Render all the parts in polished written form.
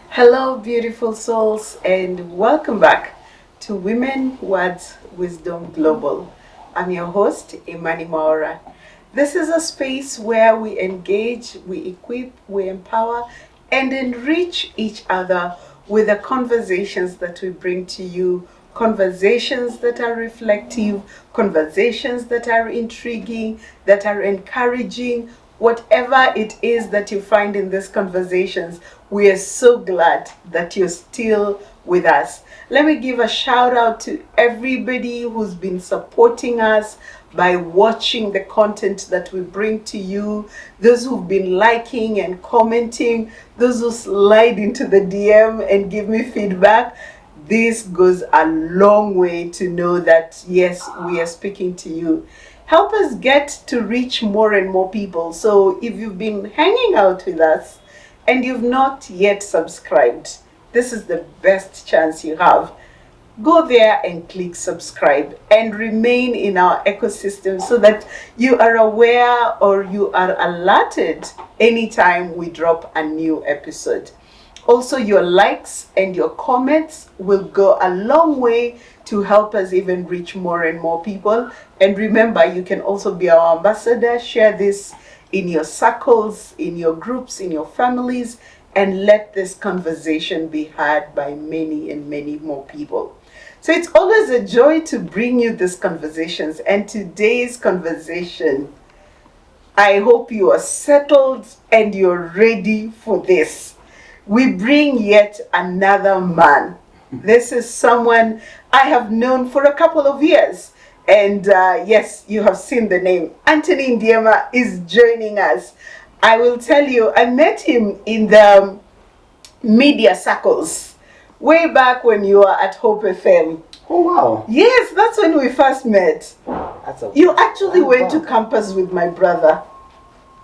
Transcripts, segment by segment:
Hello, beautiful souls, and welcome back to Women.Words.Wisdom Global. I'm your host, Imani Mwaura. This is a space where we engage, we equip, we empower, and enrich each other with the conversations that we bring to you. Conversations that are reflective, conversations that are intriguing, that are encouraging. Whatever it is that you find in these conversations, we are so glad that you're still with us. Let me give a shout out to everybody who's been supporting us by watching the content that we bring to you, those who've been liking and commenting, those who slide into the DM and give me feedback. This goes a long way to know that, yes, we are speaking to you. Help us get to reach more and more people. So if you've been hanging out with us and you've not yet subscribed, this is the best chance you have. Go there and click subscribe and remain in our ecosystem so that you are aware or you are alerted anytime we drop a new episode. Also, your likes and your comments will go a long way to help us even reach more and more people. And remember, you can also be our ambassador. Share this in your circles, in your groups, in your families, and let this conversation be heard by many and many more people. So it's always a joy to bring you these conversations. And today's conversation, I hope you are settled and you're ready for this. We bring yet another man. This is someone I have known for a couple of years. And yes, you have seen the name. Anthony Ndiema is joining us. I will tell you, I met him in the media circles way back when you were at Hope FM. Oh, wow. Yes, that's when we first met. You actually went to campus with my brother.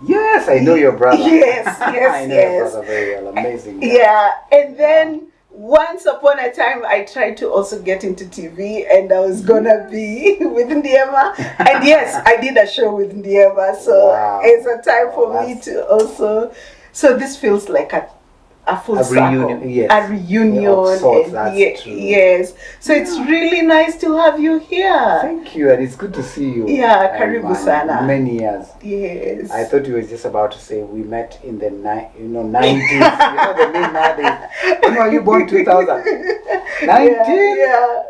Yes, I know your brother. Yes, I know your brother very well. Amazing guy. Yeah, and then once upon a time, I tried to also get into TV, and I was gonna be with Ndiema. And yes, I did a show with Ndiema, so Wow. it's a time for me to also. So this feels like a full circle, reunion, yes. A reunion, Of sorts, that's true. Yes. So it's really nice to have you here. Thank you, and it's good to see you. Yeah, karibu sana. Many years. Yes. I thought you were just about to say we met in the 90s. You know the name nowadays. When were you born? 2000. 19.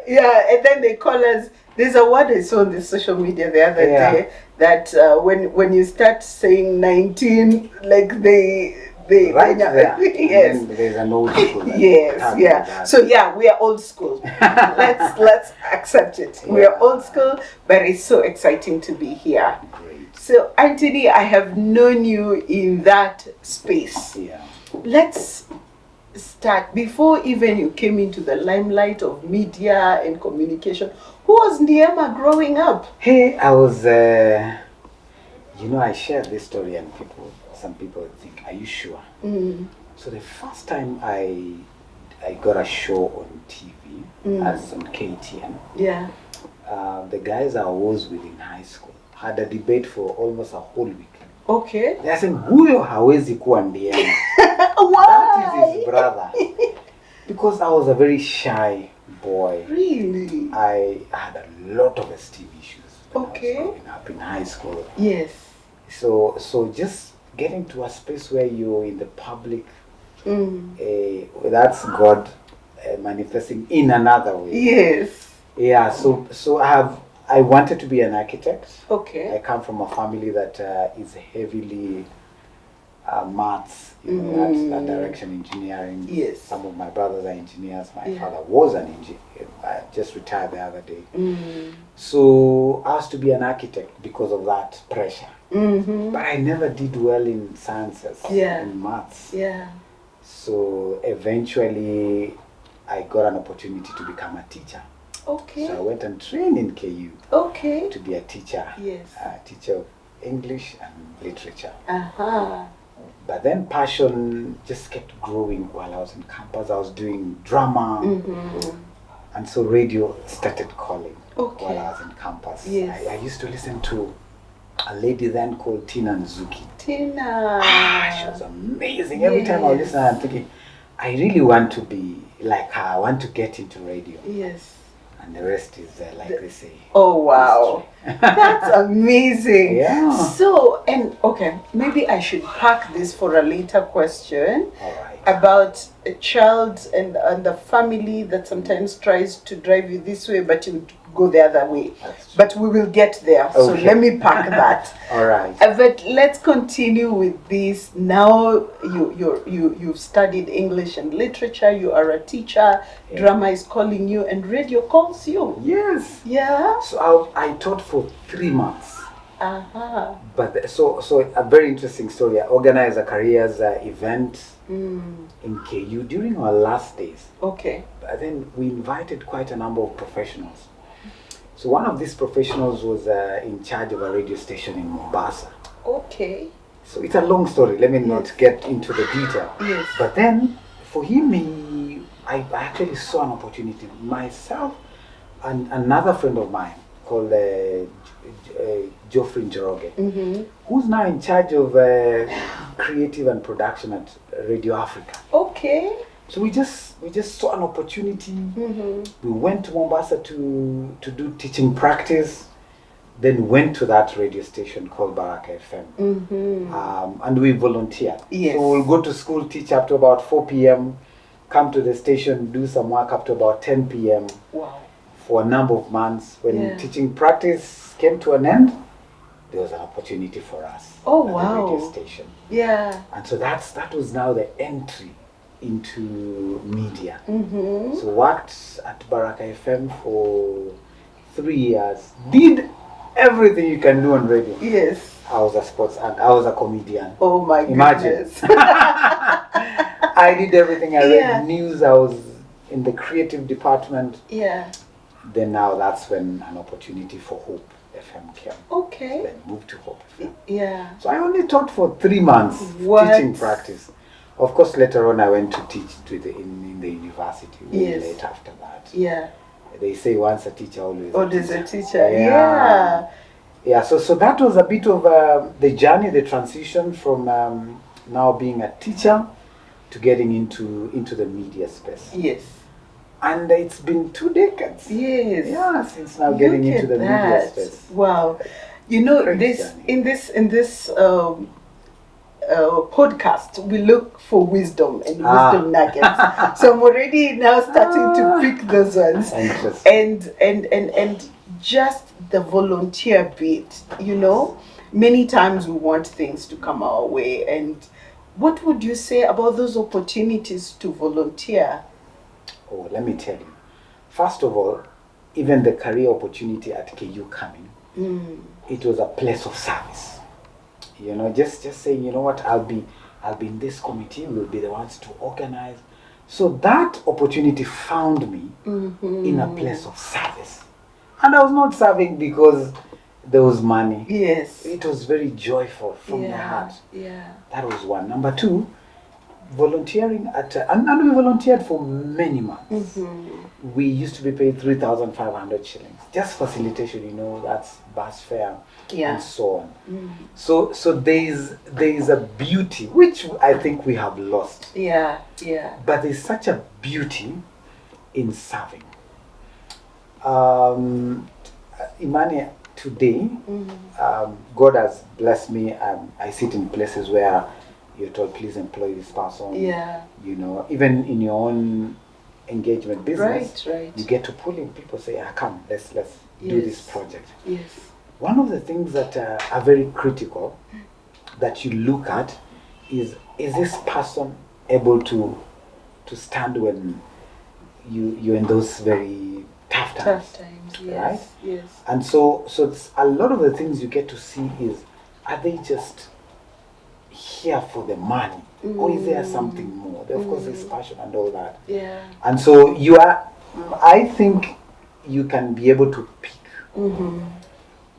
Yeah. And then they call us. There's a word I saw on the social media the other day that when you start saying 19, like Right there. Yes. And there's an old school. Yes. So yeah, we are old school. let's accept it. Yeah. We are old school, but it's so exciting to be here. Great. So Anthony, I have known you in that space. Yeah. Let's start before even you came into the limelight of media and communication. Who was Ndiema growing up? Hey, I was I shared this story and some people think, are you sure? So the first time I got a show on TV as on KTN, the guys I was with in high school had a debate for almost a whole week. Okay. They said, huyo hawezi kuwa Ndiema. Why? That is his brother. Because I was a very shy boy. Really? I had a lot of esteem issues when I was growing up in high school. Yes. So just getting to a space where you're in the public, that's God manifesting in another way. Yes. Yeah. So I wanted to be an architect. Okay. I come from a family that is heavily maths, that direction, engineering. Yes. Some of my brothers are engineers. My father was an engineer, just retired the other day. So I was to be an architect because of that pressure. But I never did well in sciences, in maths. So eventually I got an opportunity to become a teacher. Okay. So I went and trained in KU to be a teacher. A teacher of English and literature. But then passion just kept growing while I was in campus. I was doing drama. And so radio started calling while I was in campus. I used to listen to a lady then called Tina Nzuki. Tina. She was amazing. Every time I listen, I'm thinking, I really want to be like her. I want to get into radio. And the rest is, like they say. Oh, wow. That's amazing. So, and okay, maybe I should park this for a later question. About a child and the family that sometimes tries to drive you this way, but you go the other way. But we will get there. So let me park that. But let's continue with this. Now you've studied English and literature. You are a teacher. Drama is calling you, and radio calls you. So I taught for 3 months. But so a very interesting story. I organized a careers event in KU during our last days. But then we invited quite a number of professionals. So one of these professionals was in charge of a radio station in Mombasa. So it's a long story. Let me not get into the detail. But then for him, I actually saw an opportunity. Myself and another friend of mine called Geoffrey Njoroge, who's now in charge of creative and production at Radio Africa. So we just saw an opportunity. We went to Mombasa to do teaching practice, then went to that radio station called Baraka FM, and we volunteered. So we'll go to school, teach up to about 4 p.m., come to the station, do some work up to about 10 p.m. For a number of months. When teaching practice came to an end, there was an opportunity for us at the radio station. And so that was now the entry into media. So worked at Baraka FM for 3 years. Did everything you can do on radio. I was a sports and I was a comedian. Oh my goodness. Imagine. I did everything. I read news. I was in the creative department. Then now that's when an opportunity for Hope FM came. Then moved to Hope FM. So I only taught for 3 months teaching practice. Of course, later on I went to teach in the university. Late after that. They say once a teacher, always a teacher. So that was a bit of the journey, the transition from now being a teacher to getting into the media space. And it's been 2 decades. Since now getting into the media space. Wow. You know, in this podcast, we look for wisdom and wisdom nuggets. So I'm already now starting to pick those ones. And just the volunteer bit, you know, many times we want things to come our way. And what would you say about those opportunities to volunteer? Oh, let me tell you. First of all, even the career opportunity at KU coming, it was a place of service. You know, just saying, you know what, I'll be in this committee, we'll be the ones to organize. So that opportunity found me in a place of service. And I was not serving because there was money. It was very joyful from the heart. That was one. Number two, volunteering and we volunteered for many months. We used to be paid 3,500 shillings. Just facilitation, you know, that's bus fare and so on. So there is a beauty, which I think we have lost. But there's such a beauty in serving. Imani, today, God has blessed me. I sit in places where you're told, please employ this person. You know, even in your own engagement business, you get to pull in people, say, come, let's do this project. One of the things that are very critical that you look at is this person able to stand when you're in those very tough tough times. Tough times, yes. Right? Yes. And so it's a lot of the things you get to see is, are they just here for the money? Or is there something more? Of course, there's passion and all that. Yeah. And so I think you can be able to pick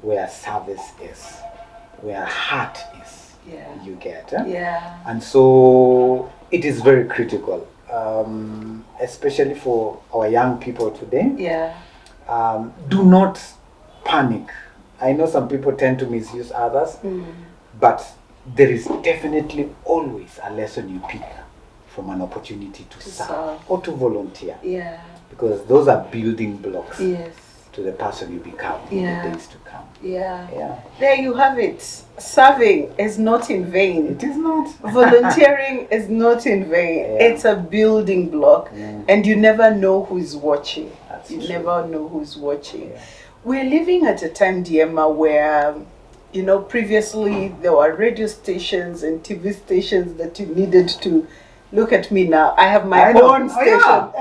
where service is, where heart is. Yeah. You get. Yeah. And so it is very critical, especially for our young people today. Yeah. Do not panic. I know some people tend to misuse others, but there is definitely always a lesson you pick from an opportunity to serve or to volunteer. Yeah. Because those are building blocks to the person you become in the days to come. Yeah. Yeah. There you have it. Serving is not in vain. It is not. Volunteering is not in vain. Yeah. It's a building block, and you never know who's watching. That's you true. never know who's watching. Yeah. We're living at a time, Ndiema, where previously there were radio stations and TV stations that you needed to look at me now. I have my own station.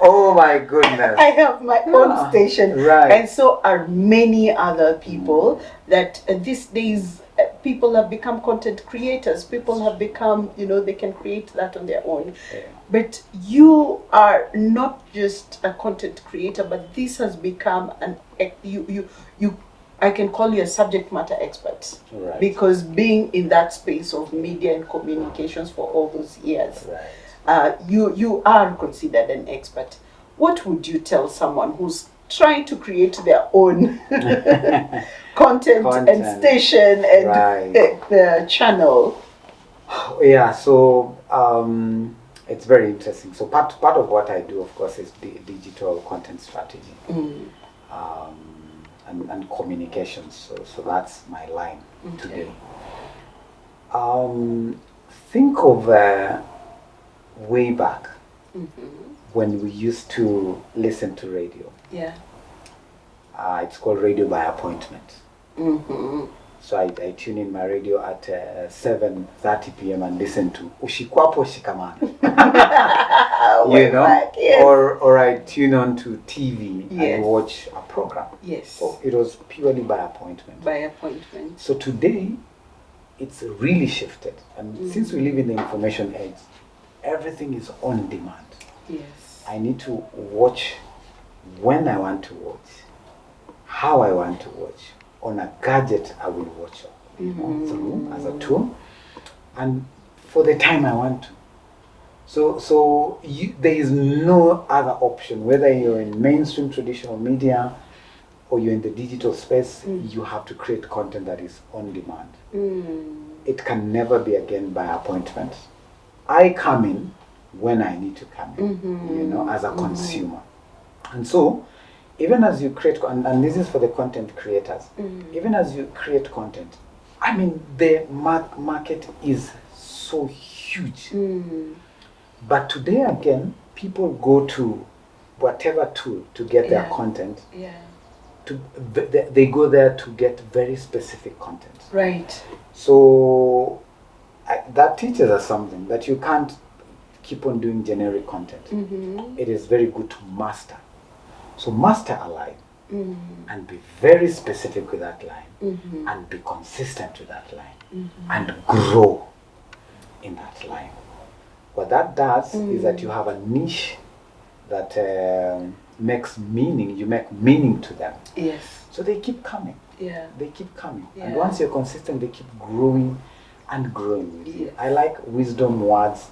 Oh my goodness. I have my own station. Right. And so are many other people that these days people have become content creators. People have become, they can create that on their own. Yeah. But you are not just a content creator, but this has become I can call you a subject matter expert. Right. Because being in that space of media and communications for all those years, you are considered an expert. What would you tell someone who's trying to create their own content and station and channel? Yeah, so it's very interesting. So part of what I do, of course, is digital content strategy and communications. So that's my line today. Think of way back when we used to listen to radio. Yeah. It's called radio by appointment. So I tune in my radio at 7:30 p.m. and listen to Ushikwapo Shikamana. Or I tune on to TV and watch a program. Yes. So it was purely by appointment. By appointment. So today, it's really shifted. And since we live in the information age, everything is on demand. Yes. I need to watch when I want to watch, how I want to watch. On a gadget, I will watch through as a tool, and for the time I want to. So there is no other option. Whether you're in mainstream traditional media or you're in the digital space, you have to create content that is on demand. It can never be again by appointment. I come in when I need to come in, as a consumer. And so, even as you create, and this is for the content creators, even as you create content, I mean, the market is so huge. But today again, people go to whatever tool to get their content. Yeah. They go there to get very specific content. Right. So that teaches us something, that you can't keep on doing generic content. It is very good to master. So master a line and be very specific with that line and be consistent with that line and grow in that line. What that does is that you have a niche that makes meaning. You make meaning to them. Yes. So they keep coming. Yeah. They keep coming. Yeah. And once you're consistent, they keep growing and growing with you. I like wisdom words.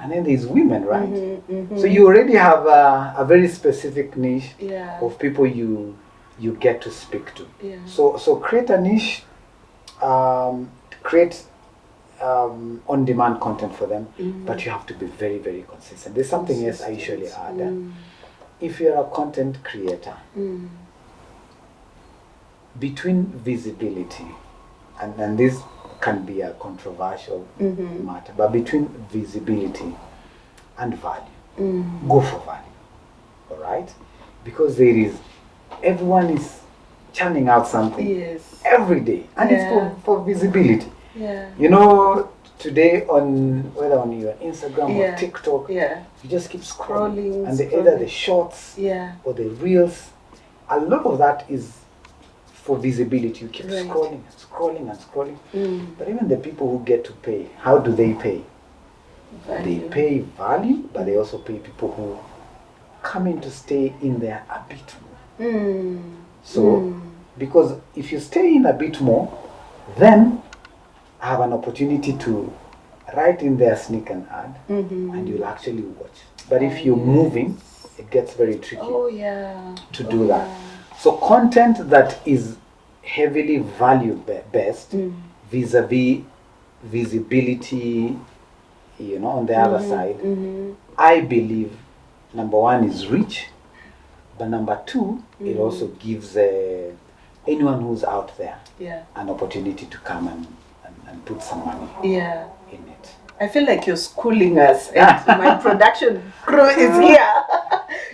And then there's women, right? So you already have a very specific niche of people you get to speak to. Yeah. So create a niche, create on-demand content for them, but you have to be very, very consistent. There's something else I usually add. If you're a content creator, between visibility, and this can be a controversial matter, but between visibility and value, go for value, all right? Because everyone is churning out something every day, and it's for visibility. Yeah. today whether on your Instagram or TikTok, you just keep scrolling and either the shorts or the reels, a lot of that is for visibility. You keep scrolling and scrolling and scrolling. But even the people who get to pay, how do they pay? Value. They pay value, but they also pay people who come in to stay in there a bit more. So, because if you stay in a bit more, then I have an opportunity to write in there, sneak and add, and you'll actually watch. But if you're moving, it gets very tricky to do that. So content that is heavily value-based, vis-a-vis visibility, on the other side, I believe, number one is reach, but number two, it also gives anyone who's out there an opportunity to come and put some money in it. I feel like you're schooling us, and my production crew is here.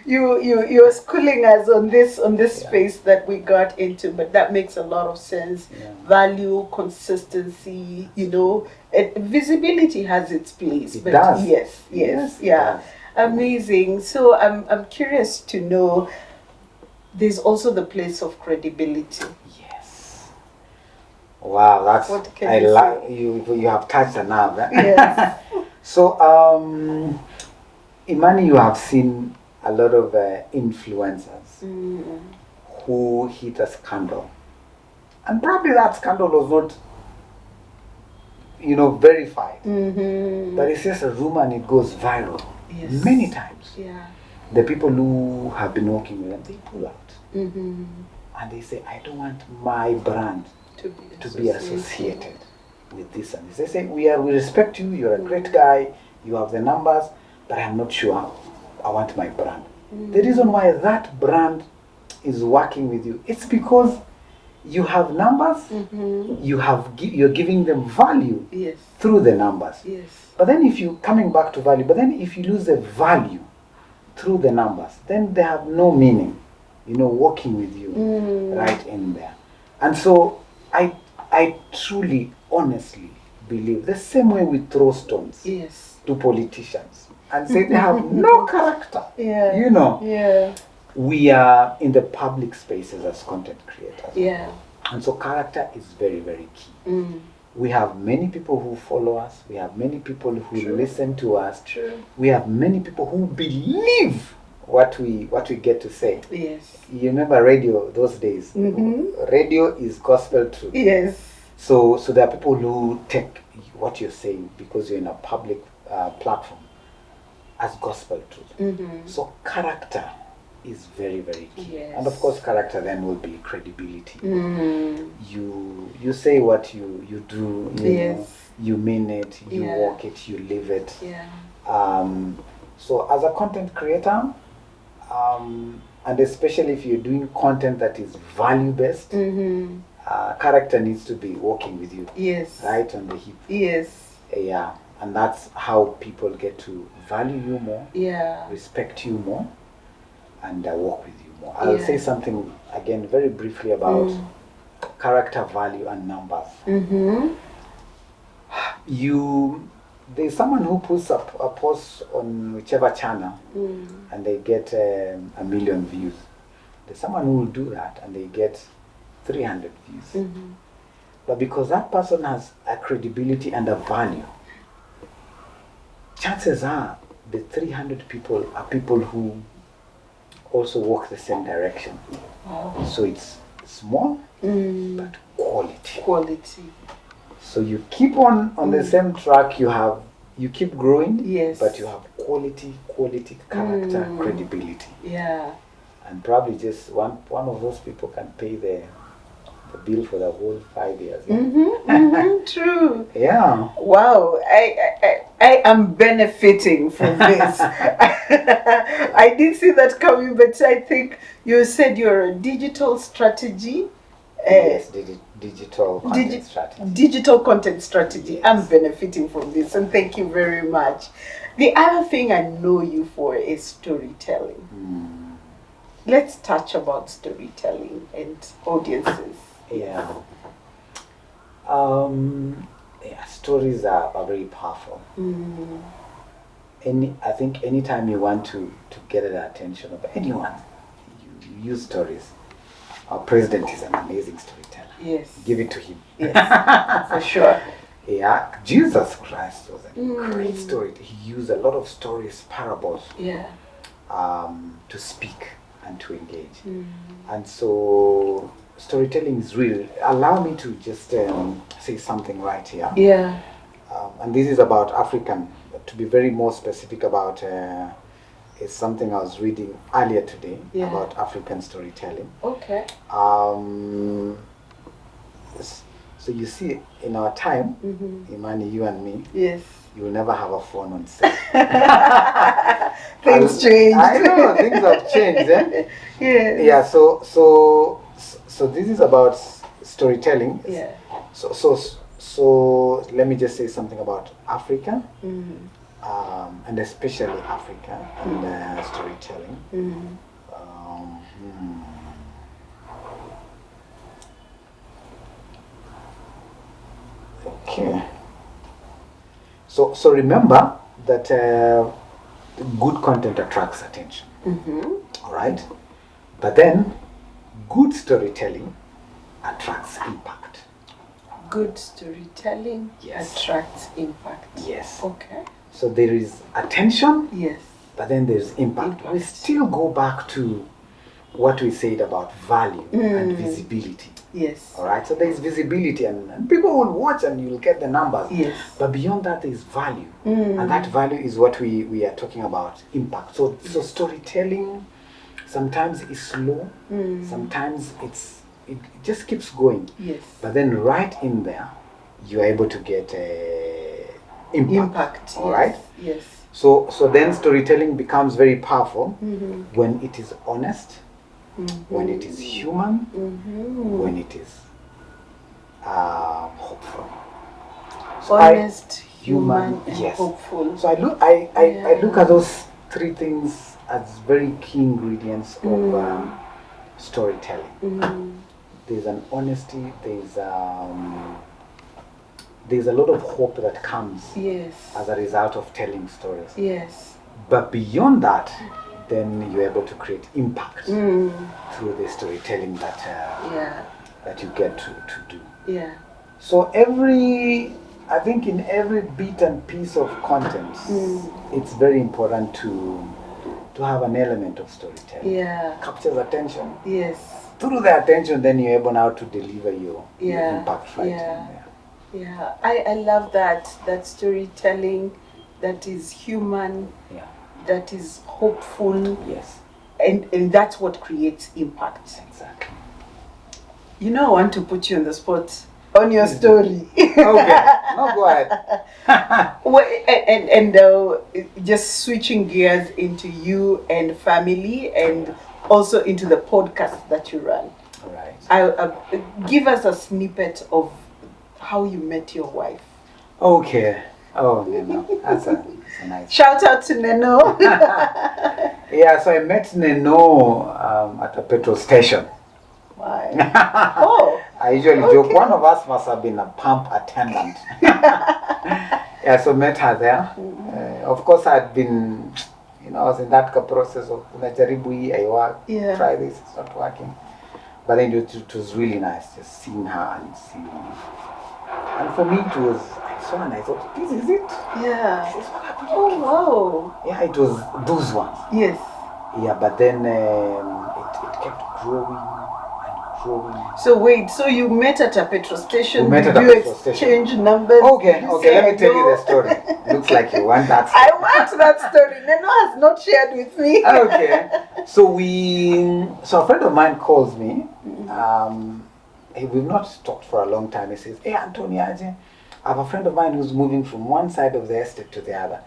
You're schooling us on this space that we got into, but that makes a lot of sense. Value, consistency, visibility has its place. It does. Yes. Amazing. So I'm curious to know, there's also the place of credibility. Yes. Wow, that's what can you say? You have touched a nerve. Yes. So Imani, you have seen a lot of influencers who hit a scandal, and probably that scandal was not verified, but it's just a rumor and it goes viral many times. The people who have been working with them, they pull out and they say, I don't want my brand to be associated with this and this. They say, we respect you, you're a great guy, you have the numbers, but I'm not sure I want my brand. The reason why that brand is working with you, it's because you have numbers, you're giving them value through the numbers. But then if you coming back to value, but then if you lose the value through the numbers, then they have no meaning, working with you right in there. And so I truly, honestly believe the same way we throw stones to politicians and say they have no character. We are in the public spaces as content creators. And so character is very, very key. We have many people who follow us. We have many people who listen to us. We have many people who believe what we get to say. You remember radio those days? Radio is gospel truth. So there are people who take what you're saying, because you're in a public platform, as gospel truth. So character is very, very key. And of course character then will be credibility. You say what you do, you mean it, you walk it, you live it. So as a content creator, and especially if you're doing content that is value based, character needs to be working with you right on the hip. And that's how people get to value you more, respect you more, and work with you more. I'll say something again very briefly about character, value, and numbers. There's someone who puts up a post on whichever channel and they get 1 million views. There's someone who will do that and they get 300 views. But because that person has a credibility and a value, chances are the 300 people are people who also walk the same direction. So it's small, but quality. So you keep on the same track, you keep growing, but you have quality, character, credibility. And probably just one of those people can pay the bill for the whole 5 years. True. Wow. I am benefiting from this. I didn't see that coming, but I think you said you're a digital strategy. Digital content strategy. Digital content strategy. I'm benefiting from this, and thank you very much. The other thing I know you for is storytelling. Let's touch about storytelling and audiences. Yeah, stories are very powerful. I think anytime you want to get the attention of anyone, you use stories. Our president is an amazing storyteller. Yes. Give it to him. Yes, for sure. Yeah, Jesus Christ was a great story. He used a lot of stories, parables, to speak and to engage. And so storytelling is real. Allow me to just say something right here. Yeah. And this is about African. To be very more specific about, is something I was reading earlier today about African storytelling. Okay. So you see, in our time, Imani, you and me, yes, you will never have a phone on set. Things changed. I know, things have changed. Yes. Yeah. So this is about storytelling. Yeah. So let me just say something about Africa, and especially Africa and storytelling. Okay. So remember that good content attracts attention. All right. But then, good storytelling attracts impact. Good storytelling attracts impact. Yes. Okay. So there is attention. Yes. But then there's impact. We still go back to what we said about value and visibility. Yes. All right. So there is visibility, and people will watch, and you'll get the numbers. Yes. But beyond that, there is value, and that value is what we are talking about, impact. So storytelling sometimes is slow, sometimes it just keeps going. Yes. But then right in there, you are able to get impact. All right. Yes. So then storytelling becomes very powerful when it is honest, when it is human, when it is hopeful. So honest, human, and hopeful. So I look at those three things as very key ingredients of storytelling. There's an honesty, there's a lot of hope that comes as a result of telling stories. Yes. But beyond that, then you're able to create impact through the storytelling that you get to do. Yeah. So I think in every bit and piece of content, it's very important to have an element of storytelling. Yeah. Captures attention. Yes. Through the attention, then you're able now to deliver your impact right in there. Yeah, I love that storytelling that is human, that is hopeful. Yes. And that's what creates impact. Exactly. You know, I want to put you on the spot on your story. Okay, no, go ahead. Well, and just switching gears into you and family, and also into the podcast that you run. All right. I give us a snippet of how you met your wife. Okay. Oh, Neno. That's a nice. Shout out to Neno. Yeah, so I met Neno at a petrol station. Why? Oh. I usually joke, one of us must have been a pump attendant. Yeah, so met her there. Of course, I'd been, I was in that process of I work, try this, it's not working. But then it was really nice just seeing her and seeing me. And for me, it was, I saw and I thought, this is it. Yeah. This is what I've been looking for. Yeah, it was those ones. Yes. Yeah, but then it kept growing and growing. So wait, so you met at a petrol station? We met at a petrol station. Exchange numbers? Okay, let me tell you the story. Looks like you want that story. I want that story. Neno has not shared with me. Okay. So a friend of mine calls me. We've not talked for a long time. He says, "Hey, Anthony, I have a friend of mine who's moving from one side of the estate to the other.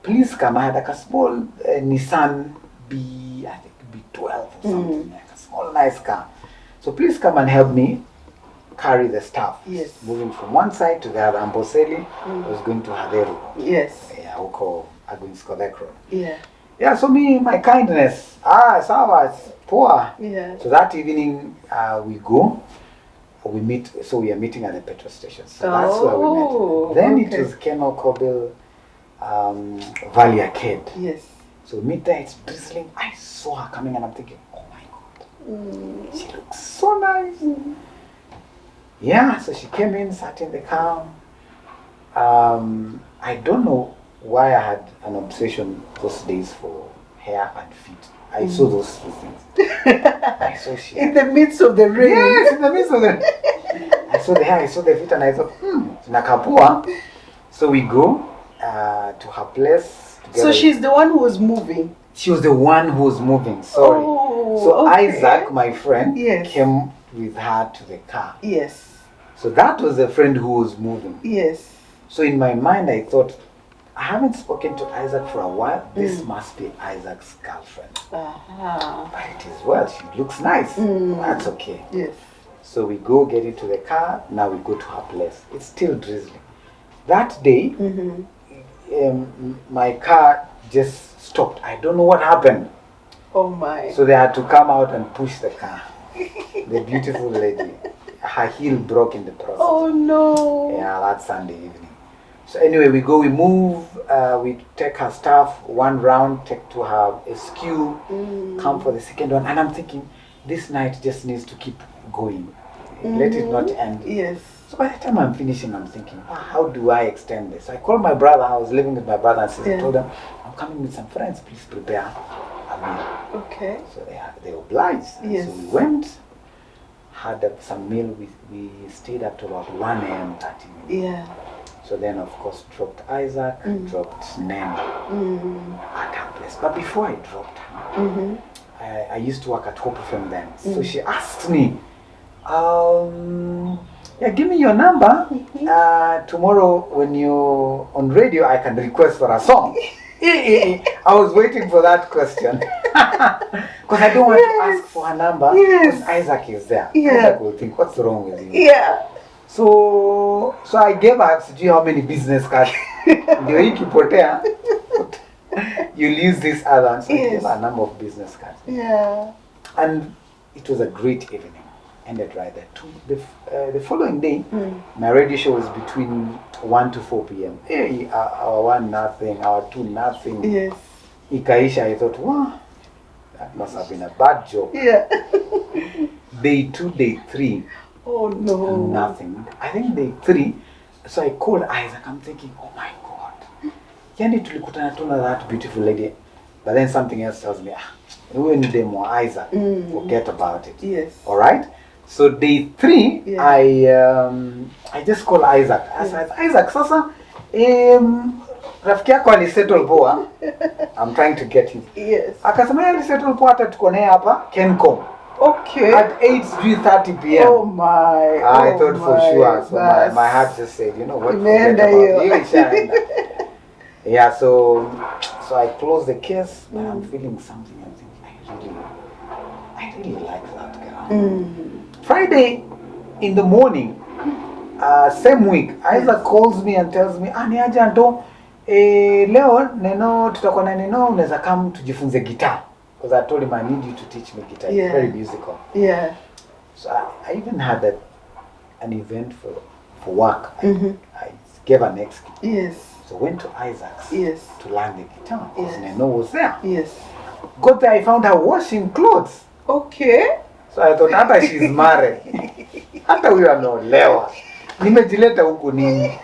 Please come." I had like a small Nissan I think B12 or something, like a small nice car. So please come and help me carry the stuff. Yes. Moving from one side to the other. Amboseli was going to Haderu. Yes. Yeah, Uko Aguinskodek Road. Yeah. Yeah, so my kindness. Sawa, it's poor. Yeah. So that evening we go. we meet. So we are meeting at the petrol station. So that's where we met. Then it was Kenol Kobil Valley Arcade. Yes. So we meet there. It's drizzling. I saw her coming, and I'm thinking, oh my God, she looks so nice. Yeah. So she came in, sat in the car. I don't know why I had an obsession those days for hair and feet. I saw those two things. I saw she. In the midst of the rain. Yes, in the midst of the. I saw the hair, I saw the feet, and I thought, nakapua. So we go to her place. So she's the one who was moving. She was the one who was moving. Sorry. So Isaac, my friend, came with her to the car. Yes. So that was the friend who was moving. Yes. So in my mind, I thought, I haven't spoken to Isaac for a while. This must be Isaac's girlfriend. But it is well. She looks nice. That's okay. Yes. So we go get into the car. Now we go to her place. It's still drizzling. That day, my car just stopped. I don't know what happened. Oh my. So they had to come out and push the car. The beautiful lady. Her heel broke in the process. Oh no. Yeah, that Sunday evening. So anyway, we go, we move, we take her stuff, one round, take to her SQ, come for the second one. And I'm thinking, this night just needs to keep going. Let it not end. Yes. So by the time I'm finishing, I'm thinking, how do I extend this? So I called my brother. I was living with my brother and sister. I told them, I'm coming with some friends. Please prepare a meal. Okay. So they obliged. Yes. So we went, had some meal. We stayed up to about 1 a.m. 30 minutes. Yeah. So then, of course, dropped Isaac, dropped Nen at her place. But before I dropped her, I used to work at Hope FM then. So she asked me, give me your number. Tomorrow when you're on radio, I can request for a song. I was waiting for that question. Because I don't want to ask for her number. Because Isaac is there. Isaac will think, what's wrong with you? Yeah. So I gave her, do you how many business cards? Ndio hii kipotea. You'll use this other one. So I gave her a number of business cards. Yeah. And it was a great evening. Ended right there. The following day, my radio show was between 1 to 4 p.m. Hey, our 1 nothing, our 2 nothing. Yes. Ikaisha, I thought, wow, that must have been a bad job. Yeah. Day 2, day 3. Oh no. Nothing. I think day 3. So I called Isaac. I'm thinking, oh my God. Yani tulikutana tu na that beautiful lady. But then something else tells me, we need them more Isaac. Forget about it. Yes. Alright? So day 3, I just called Isaac. I said, Isaac, sasa, rafiki yako alisettle poa. I'm trying to get him. Yes. Akasema alisettle poa hata tuko naye hapa Kencom. Okay. At 8:30 p.m. Oh my. I thought for sure. So my heart just said, you know what? Forget about you. Yeah, so I closed the case, but I'm feeling something. I'm thinking, I really like that girl. Friday in the morning, same week, Isaac calls me and tells me, ni aje Anto, leo neno tutakuwa na neno unaweza come tujifunze guitar. Because I told him I need you to teach me guitar. It's very musical. Yeah. So I even had an event for work. I gave an excuse. Yes. So went to Isaac's to learn the guitar. Because Neno was there. Yes. Got there, I found her washing clothes. Okay. So I thought, hata she's married. Hata huyo ameolewa. Nimejileta huku nini.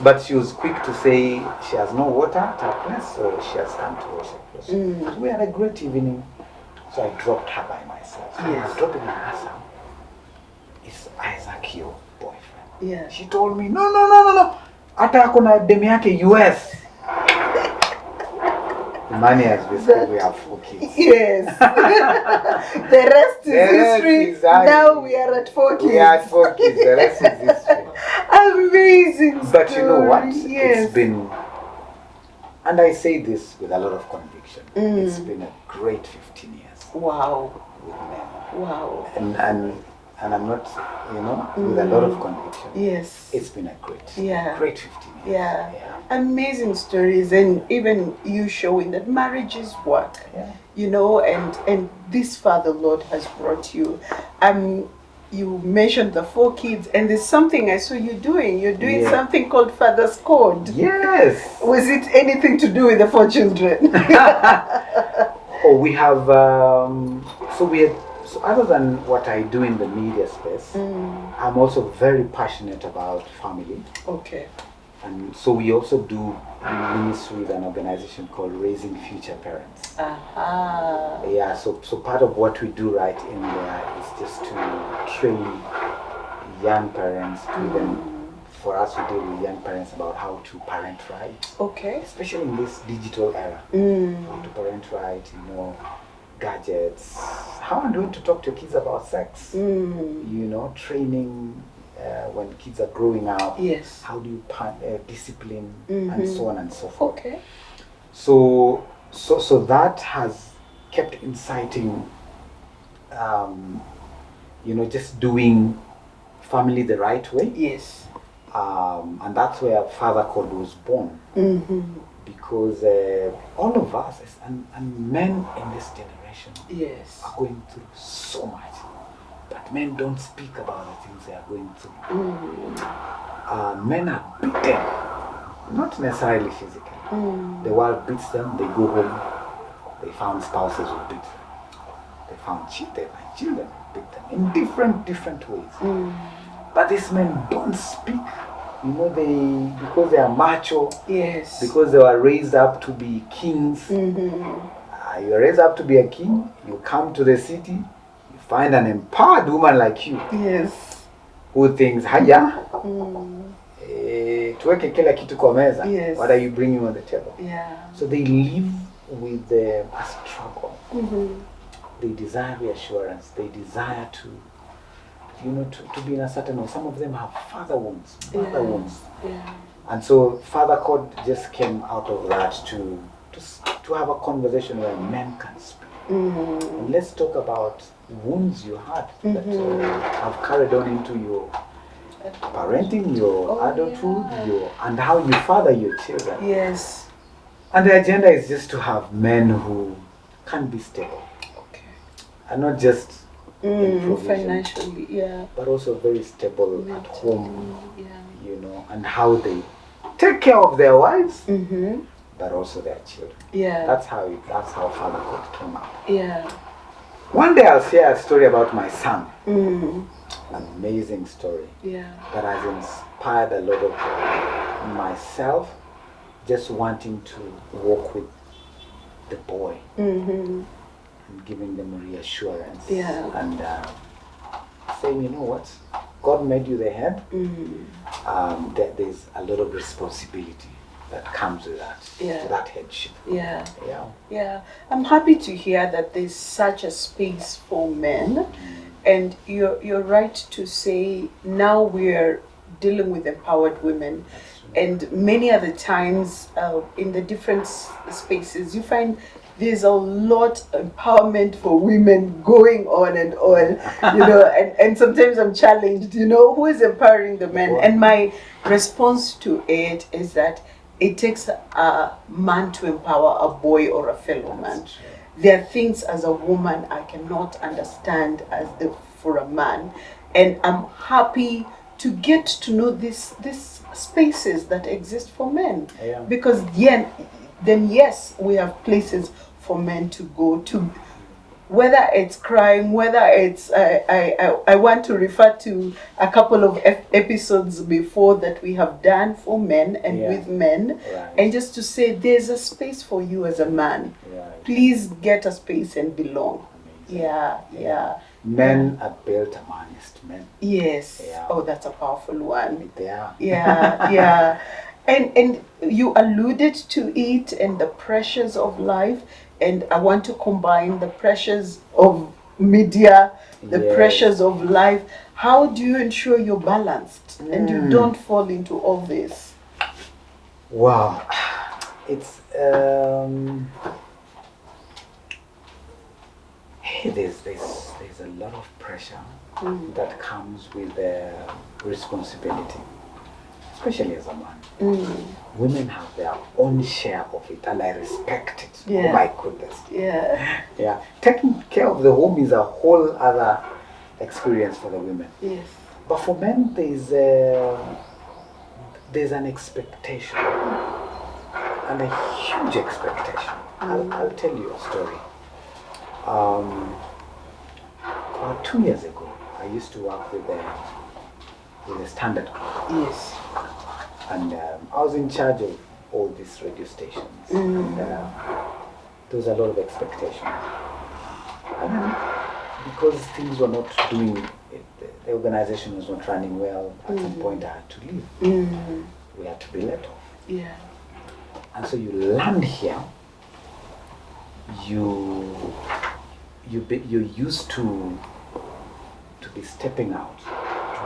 But she was quick to say she has no water at her place, so she has come to wash her clothes. We had a great evening. So I dropped her by myself. So I was dropping her answer. Is Isaac your boyfriend? Yeah. She told me, no. Hata akona demu yake US. Imani has basically we have 4 kids. Yes. The rest is history. Exactly. Now we are at 4 kids. We are at 4 kids. The rest is history. Amazing story. But you know what? Yes. It's been, and I say this with a lot of conviction, it's been a great 15 years. Wow. With men. Wow. And I'm not, with a lot of conviction. Yes. It's been a great 15 years. Yeah. Amazing stories, and even you showing that marriage is work. Yeah. And this far the Lord has brought you. you mentioned the 4 kids, and there's something I saw you doing. You're doing Yeah. something called Father's Code. Yes. Was it anything to do with the 4 children? Oh, we have. So other than what I do in the media space, I'm also very passionate about family. Okay. And so we also do ministry with an organization called Raising Future Parents. Yeah, so part of what we do right in there is just to train young parents, for us to deal with young parents about how to parent right. Okay. Especially in this digital era. How to parent right, gadgets, how and when to talk to kids about sex, training when kids are growing up. Yes. How do you discipline and so on and so forth. Okay. So that has kept inciting, just doing family the right way. Yes. And that's where Father Code was born. Because all of us, and men in this generation, yes, are going through so much. But men don't speak about the things they are going through. Men are beaten, not necessarily physically. The world beats them, they go home, they found spouses who beat them. They found children who beat them in different ways. But these men don't speak. Because they are macho. Yes. Because they were raised up to be kings. You're raised up to be a king. You come to the city. You find an empowered woman like you. Yes. Who thinks, haya, tuweke kila kitu kwa meza. Yes. What are you bringing on the table? Yeah. So they live with a struggle. They desire reassurance. They desire to be in a certain way. Some of them have father wounds, mother wounds. Yeah. And so Father Code just came out of that to have a conversation where men can speak. And let's talk about wounds you had that have carried on into your parenting, your adulthood, and how you father your children. Yes. And the agenda is just to have men who can be stable. Okay. And not just financially, but also very stable at home, and how they take care of their wives, but also their children. Yeah. That's how Father Code came out. Yeah. One day I'll share a story about my son. An amazing story. Yeah. That has inspired a lot of myself, just wanting to walk with the boy. And giving them reassurance. Yeah. And saying, what? God made you the head. There's a lot of responsibility that comes with that, that headship. Yeah. I'm happy to hear that there's such a space for men. And you're right to say now we're dealing with empowered women. And many other times in the different spaces, you find there's a lot of empowerment for women going on and on, and sometimes I'm challenged, who is empowering the men? And my response to it is that it takes a man to empower a boy or a fellow man. There are things as a woman I cannot understand for a man. And I'm happy to get to know these spaces that exist for men. Because then yes, we have places for men to go to, whether it's crime, whether it's I want to refer to a couple of episodes before that we have done for men and with men, and just to say there's a space for you as a man. Please get a space and belong. Amazing. Men are built amongst men. Yes. Oh, that's a powerful one. They are. Yeah. And you alluded to it and the pressures of life, and I want to combine the pressures of media, the pressures of life. How do you ensure you're balanced and you don't fall into all this? Wow, it's there's a lot of pressure that comes with responsibility, especially as a man. Women have their own share of it, and I respect it. Oh my goodness. Yeah. Taking care of the home is a whole other experience for the women. Yes. But for men, there's an expectation, and a huge expectation. I'll tell you a story. About 2 years ago, I used to work with a standard group. Yes. And I was in charge of all these radio stations. And there was a lot of expectation. And then, because things were not doing it, the organization was not running well, at some point I had to leave. We had to be let off. Yeah. And so you land here, you're used to be stepping out,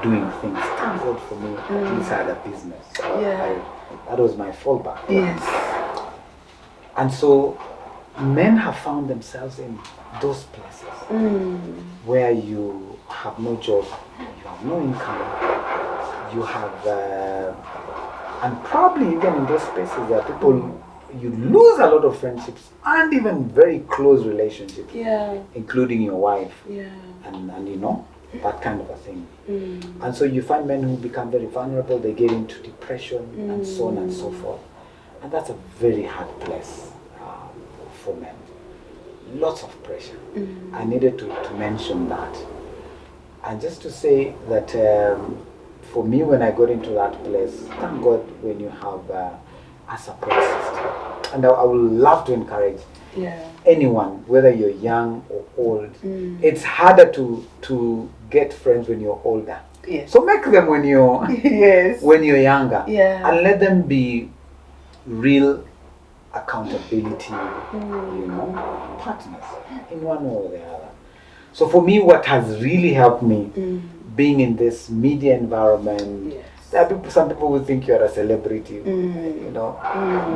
doing things. Thank God for me, at least I had a business. That was my fallback. Yes. And so men have found themselves in those places where you have no job, you have no income, you have, and probably even in those spaces there are people, you lose a lot of friendships and even very close relationships, including your wife, and you know, that kind of a thing. And so you find men who become very vulnerable, they get into depression and so on and so forth. And that's a very hard place for men. Lots of pressure. I needed to mention that. And just to say that for me, when I got into that place, thank God when you have a support system. And I would love to encourage anyone, whether you're young or old. It's harder to get friends when you're older. Yes. So make them when you're when you're younger. Yeah. And let them be real accountability, you know, partners in one way or the other. So for me, what has really helped me being in this media environment, there are people, some people who think you're a celebrity, you know,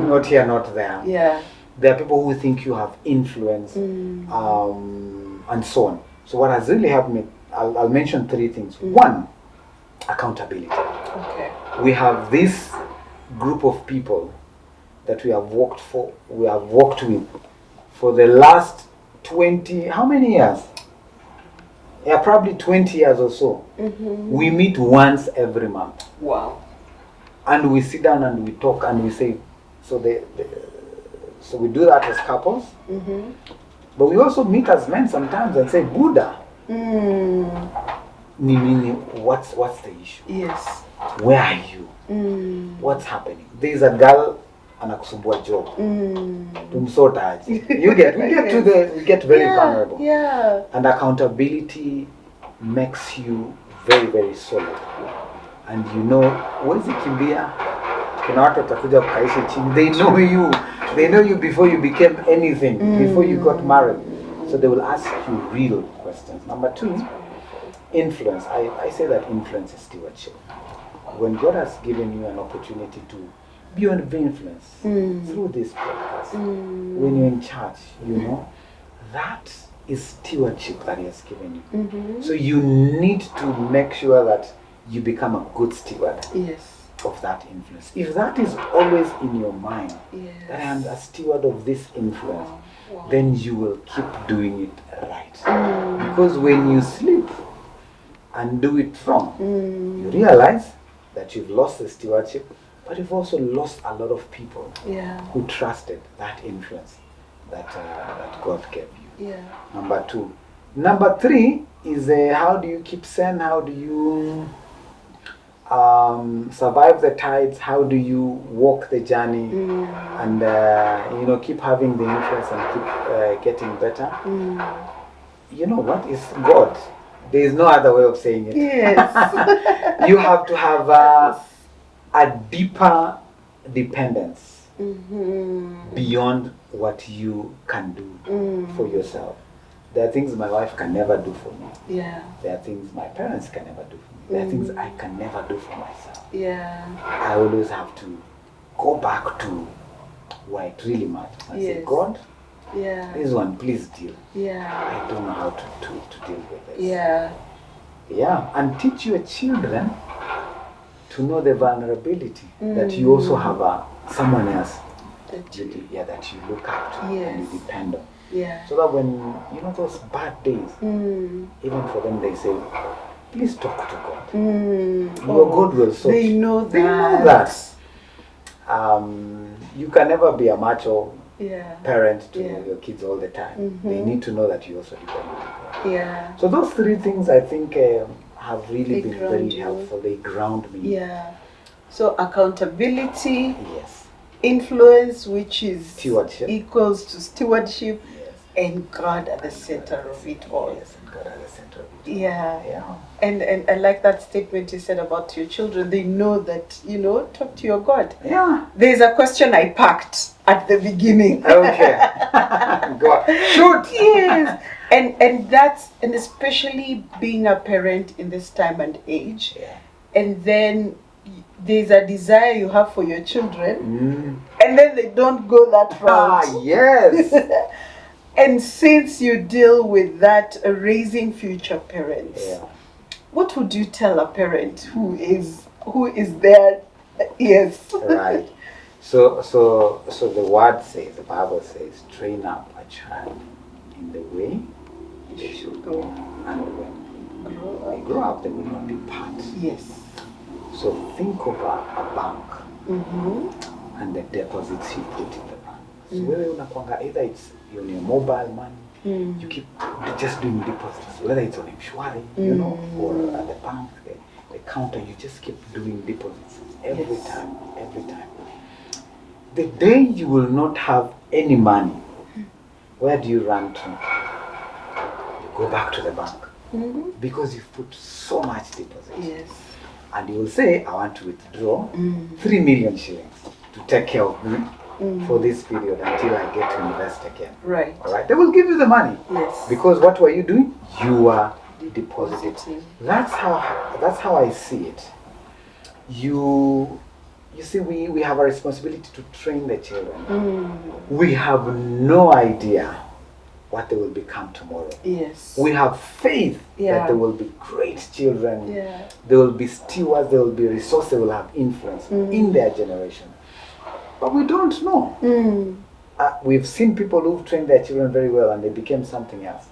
not here, not there. Yeah. There are people who think you have influence, and so on. So what has really helped me, I'll mention three things. One, accountability. Okay. We have this group of people that we have worked with for the last 20, how many years? Yeah, probably 20 years or so. We meet once every month. Wow. And we sit down and we talk and we say, so we do that as couples. But we also meet as men sometimes and say, Buddha, Nini, what's the issue? Yes. Where are you? What's happening? There's a girl anakusumbua job. Tumsotaje. We get very vulnerable. Yeah. And accountability makes you very, very solid. And you know, huwezi kimbia, kuna watu watakuja kukaishi chini. They know you before you became anything, before you got married. So they will ask you real questions. Number two, influence. I say that influence is stewardship. When God has given you an opportunity to be of influence through this podcast, when you're in charge, you know, that is stewardship that He has given you. So you need to make sure that you become a good steward of that influence. If that is always in your mind, that I am a steward of this influence, then you will keep doing it right. Because when you sleep and do it wrong, you realize that you've lost the stewardship, but you've also lost a lot of people who trusted that influence that God gave you. Number two. Number three is how do you keep sane? How do you survive the tides? How do you walk the journey and you know, keep having the influence and keep getting better? You know what is God? There is no other way of saying it. Yes. You have to have a deeper dependence beyond what you can do for yourself. There are things my wife can never do for me. There are things my parents can never do for me. There are things I can never do for myself. I always have to go back to where it really matters. I say, God, this one, please deal. I don't know how to deal with this. And teach your children to know the vulnerability that you also have someone else that you look up to and you depend on. Yeah. So that when, those bad days, even for them, they say, please talk to God. Your God will sort. They know that. They know that. You can never be a macho parent to your kids all the time. They need to know that you also depend on God. Yeah. So those three things, I think, have really been very helpful. They ground me. Yeah. So accountability. Yes. Influence, which is stewardship, equals to stewardship. Yes. And God at the center of it all. Yes, and God at the center of it all. Yeah. And I like that statement you said about your children. They know that, talk to your God. Yeah. There's a question I packed at the beginning. Okay. God. Shoot. Yes. And especially being a parent in this time and age. Yeah. And then there's a desire you have for your children. And then they don't go that route. Ah, yes. And since you deal with that, raising future parents, what would you tell a parent who is there? Yes. Right. So the word says, the Bible says, train up a child in the way they should go, and when they grow up, they will not depart. Yes. So think of a bank and the deposits you put in the bank. So wewe unakwanga, either it's on your mobile money, you keep just doing deposits, whether it's on Mshwari, or at the bank, the counter, you just keep doing deposits every time. The day you will not have any money, where do you run to? You go back to the bank because you've put so much deposits. Yes. And you will say, I want to withdraw 3 million shillings to take care of me for this period until I get to invest again. Right. All right. They will give you the money. Yes. Because what were you doing? You are depositing. That's how I see it. You see, we have a responsibility to train the children. We have no idea what they will become tomorrow. Yes. We have faith that they will be great children. Yeah. They will be stewards, they will be resources, they will have influence in their generation. But we don't know. We've seen people who've trained their children very well and they became something else.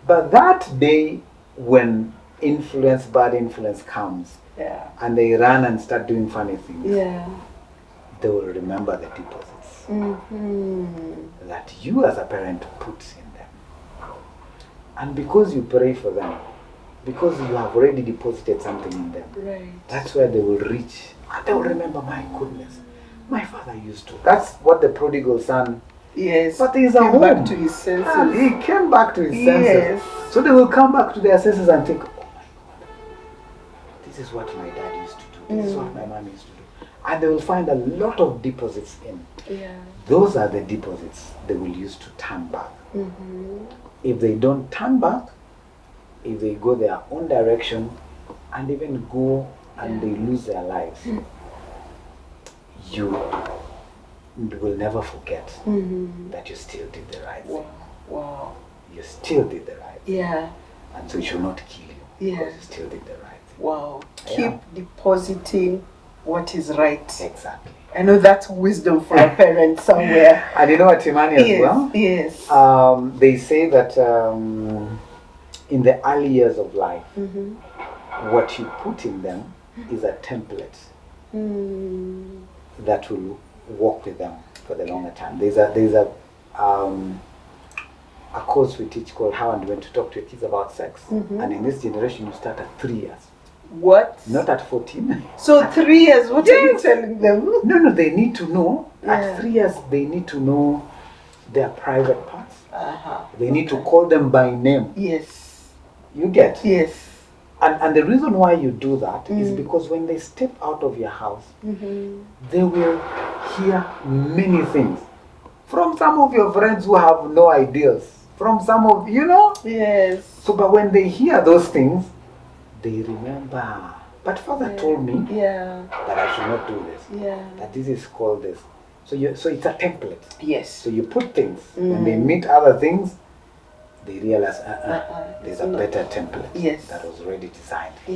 But that day when bad influence comes, and they run and start doing funny things, they will remember the deposits that you as a parent put in them. And because you pray for them, because you have already deposited something in them, that's where they will reach. And they will remember, my goodness, my father used to. That's what the prodigal son. Yes. But he's a home. Back to his senses. And he came back to his senses. So they will come back to their senses and think, oh my God, this is what my dad used to do. This is what my mom used to do. And they will find a lot of deposits in. Those are the deposits they will use to turn back. If they don't turn back, if they go their own direction and even go and they lose their lives, you will never forget that you still did the right thing. Wow. You still did the right thing. Yeah. And so it should not kill you because you still did the right thing. Wow. Keep depositing what is right. Exactly. I know that's wisdom for a parent somewhere. And you know what, Imani, as well? Yes. They say that in the early years of life, what you put in them is a template that will walk with them for the longer time. There's a course we teach called How and When to Talk to Your Kids About Sex. And in this generation, you start at 3 years. What? Not at 14. So 3 years, what are you telling them? No, they need to know. At 3 years, they need to know their private parts. They need to call them by name. Yes. You get? Yes. And the reason why you do that is because when they step out of your house, they will hear many things. From some of your friends who have no ideas. From some of, Yes. So, but when they hear those things, they remember. But Father told me that I should not do this. That this is called this. So it's a template. Yes. So you put things. When they meet other things, they realize there's a better template that was already designed for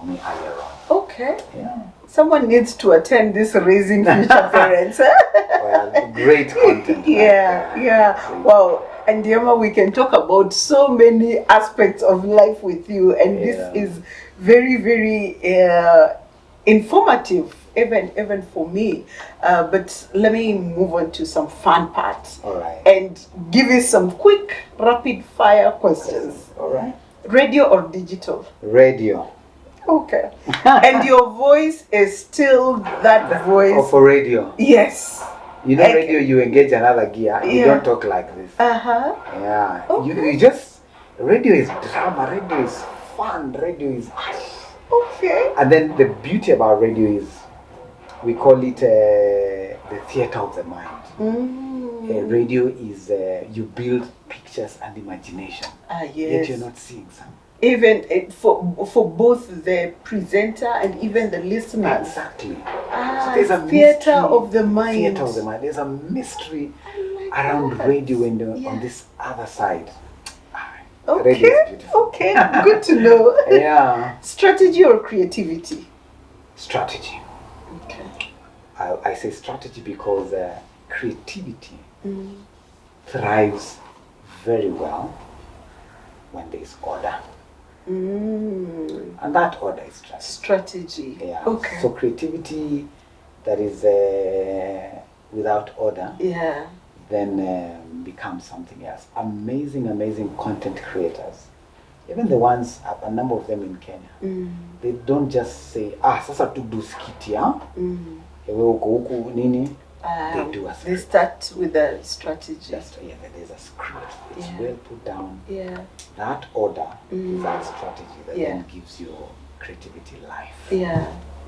me earlier on. Okay. Yeah. Someone needs to attend this Raising Future Parents. Well, great content. Yeah. Wow. And Ndiema, we can talk about so many aspects of life with you, and this is very, very informative, even for me. But let me move on to some fun parts. All right. And give you some quick, rapid fire questions. All right. Radio or digital? Radio. Okay. And your voice is still that voice. Or for radio. Yes. You know, radio, you engage another gear. You don't talk like this. Uh-huh. Yeah. Okay. You just, radio is drama, radio is fun, radio is... Okay. And then the beauty about radio is, we call it the theater of the mind. Radio is, you build pictures and imagination. Yes. Yet you're not seeing some. Even for both the presenter and even the listeners. Exactly. So there's a theater of the mind. Theater of the mind. There's a mystery around radio and on this other side. Okay. Radio is beautiful. Okay. Good to know. Yeah. Strategy or creativity? Strategy. Okay. I say strategy because creativity thrives very well when there is order. And that order is strategy. Yeah. Okay. So creativity that is without order then becomes something else. Amazing content creators. Even the ones, a number of them in Kenya, they don't just say, sasa tu do skit ya. Ewe uko huku nini. They do a script. They start with a strategy. There's a script. It's well put down. Yeah. That order is that strategy that then gives your creativity life. Yeah.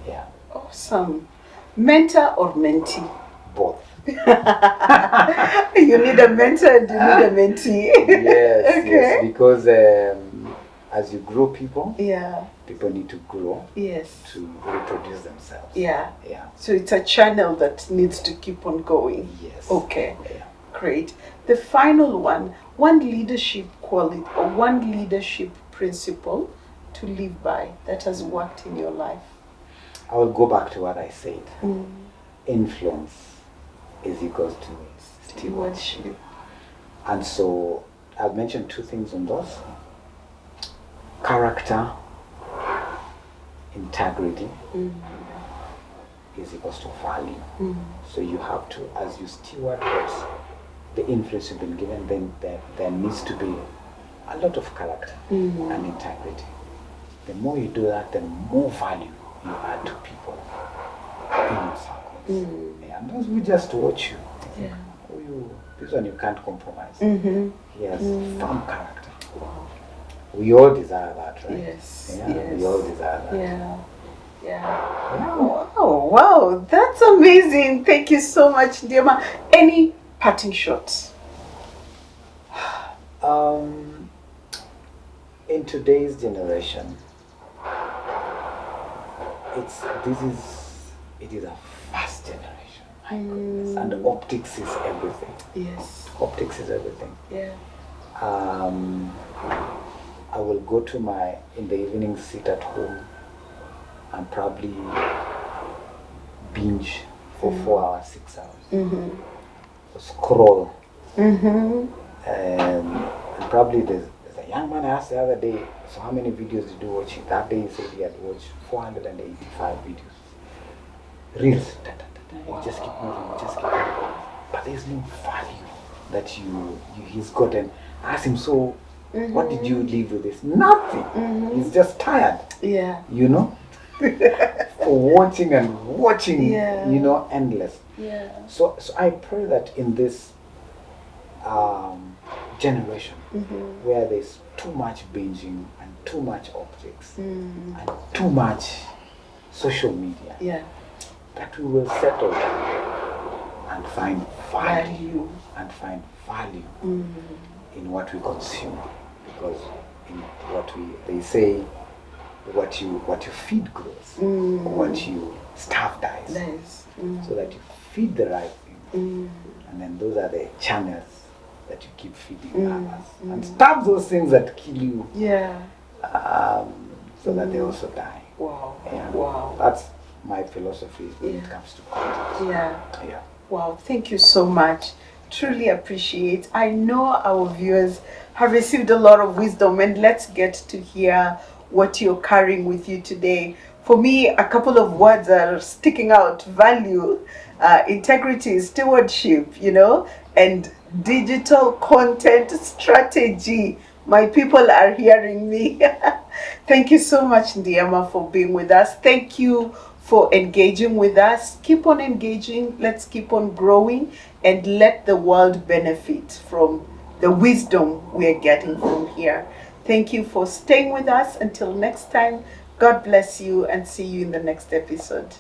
Yeah. Awesome. Mentor or mentee? Both. You need a mentor and you need a mentee. Yes, yes. Because as you grow people, people need to grow to reproduce themselves. Yeah. So it's a channel that needs to keep on going. Yes. Okay. Yeah. Great. The final one leadership quality or one leadership principle to live by that has worked in your life. I will go back to what I said. Influence is equals to stewardship. And so I've mentioned two things on those. Character, integrity is equals to value. So you have to, as you steward the influence you've been given, then there needs to be a lot of character and integrity. The more you do that, the more value you add to people in your circles. And those who just watch you, this one you can't compromise. He has firm character. Wow. We all desire that, right? Yes. We all desire that. Yeah. Wow, that's amazing. Thank you so much, Ndiema. Any parting shots? In today's generation, it is a fast generation. My goodness. And optics is everything. Yes. Optics is everything. Yeah. I will go to in the evening, sit at home and probably binge for 4 hours, 6 hours. Scroll. And probably there's a young man I asked the other day, so how many videos did you watch? That day he said he had watched 485 videos. Reels. You just keep moving, But there's no value that he's gotten. I asked him, so what did you leave with this? Nothing. He's just tired. Yeah. You know? For watching and watching, you know, endless. Yeah. So I pray that in this generation where there's too much binging and too much optics and too much social media, that we will settle down and find value and find value in what we consume, because in they say what you feed grows, what you starve dies. So that you feed the right thing, and then those are the channels that you keep feeding others, and starve those things that kill you. So that they also die. Wow. Wow. That's my philosophy when it comes to content. Wow, thank you so much. truly appreciate. I know our viewers have received a lot of wisdom, and let's get to hear what you're carrying with you today. For me, a couple of words are sticking out: value, integrity, stewardship, and digital content strategy. My people are hearing me. Thank you so much, Ndiema, for being with us. Thank you for engaging with us. Keep on engaging. Let's keep on growing and let the world benefit from the wisdom we're getting from here. Thank you for staying with us. Until next time, God bless you and see you in the next episode.